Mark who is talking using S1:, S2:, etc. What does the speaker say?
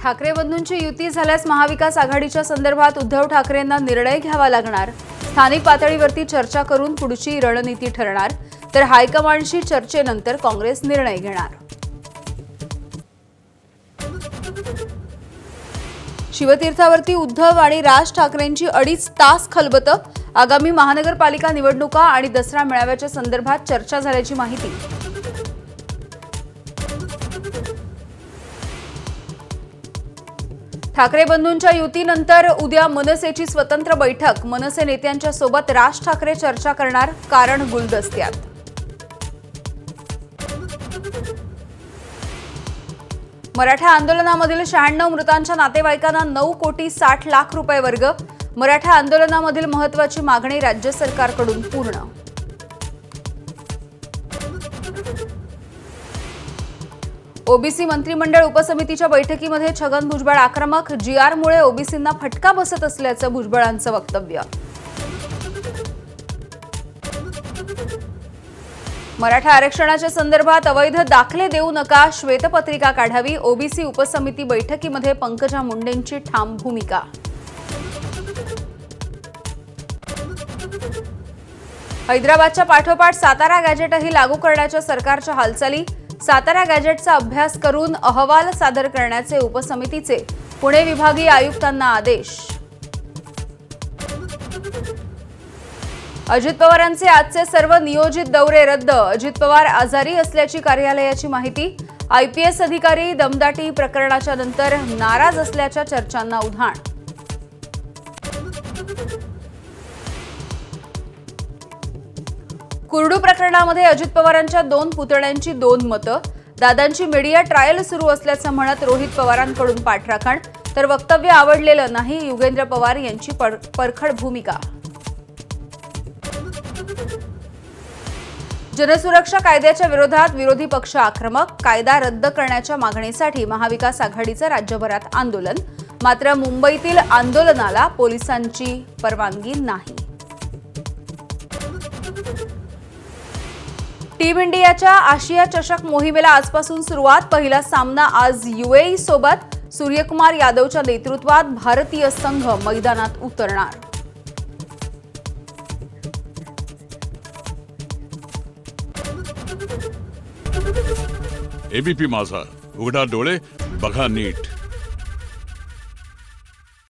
S1: ठाकरे बंधूंची युती झाल्यास महाविकास आघाडीच्या संदर्भात उद्धव ठाकरेंना निर्णय घ्यावा लागणार। स्थानिक पातळीवरती चर्चा करून पुढची रणनीती ठरणार, तर हायकमांडशी चर्चेनंतर काँग्रेस निर्णय घेणार। शिवतीर्थावरती उद्धव आणि राज ठाकरेंची 2.5 तास खलबतं। आगामी महानगरपालिका निवडणुका आणि दसरा मेळाव्याच्या संदर्भात चर्चा झाल्याची माहिती। ठाकरे बंधूंच्या युतीनंतर उद्या मनसेची स्वतंत्र बैठक। मनसे नेत्यांच्या सोबत राज ठाकरे चर्चा करणार, कारण गुलदस्त्यात। मराठा आंदोलनामधील 96 मृतांच्या नातेवाईकांना 9,60,00,000 रुपये वर्ग। मराठा आंदोलनामधील महत्त्वाची मागणी राज्य सरकारकडून पूर्ण। ओबीसी मंत्रिमंडळ उपसमितीच्या बैठकीमध्ये छगन भुजबळ आक्रमक। जीआरमुळे ओबीसींना फटका बसत असल्याचं भुजबळांचं वक्तव्य। मराठा आरक्षणाच्या संदर्भात अवैध दाखले देऊ नका, श्वेतपत्रिका काढावी। ओबीसी उपसमिती बैठकीमध्ये पंकजा मुंडेंची ठाम भूमिका। हैदराबादच्या पाठोपाठ सातारा गॅजेटही लागू करण्याच्या सरकारच्या हालचाली। सातारा गॅजेटचा अभ्यास करून अहवाल सादर करण्याचे उपसमितीचे पुणे विभागीय आयुक्तांना आदेश। अजित पवारांचे आजचे सर्व नियोजित दौरे रद्द। अजित पवार आजारी असल्याची कार्यालयाची माहिती। आयपीएस अधिकारी दमदाटी प्रकरणाच्या नंतर नाराज असल्याच्या चर्चांना उधाण। कुर्डू प्रकरणामध्ये अजित पवारांच्या 2 पुतण्यांची 2 मतं। दादांची मीडिया ट्रायल सुरू असल्याचं म्हणत रोहित पवारांकडून पाठराखण, तर वक्तव्य आवडलेलं नाही, युगेंद्र पवार यांची परखड भूमिका। जनसुरक्षा कायद्याच्या विरोधात विरोधी पक्ष आक्रमक। कायदा रद्द करण्याच्या मागणीसाठी महाविकास आघाडीचं राज्यभरात आंदोलन, मात्र मुंबईतील आंदोलनाला पोलिसांची परवानगी नाही। टीम इंडियाच्या आशिया चषक मोहिमेला आजपासून सुरुवात। पहिला सामना आज यूएई सोबत। सूर्यकुमार यादवच्या नेतृत्वात भारतीय संघ मैदानात उतरणार।
S2: एबीपी माझा, उघडा डोळे बघा नीट।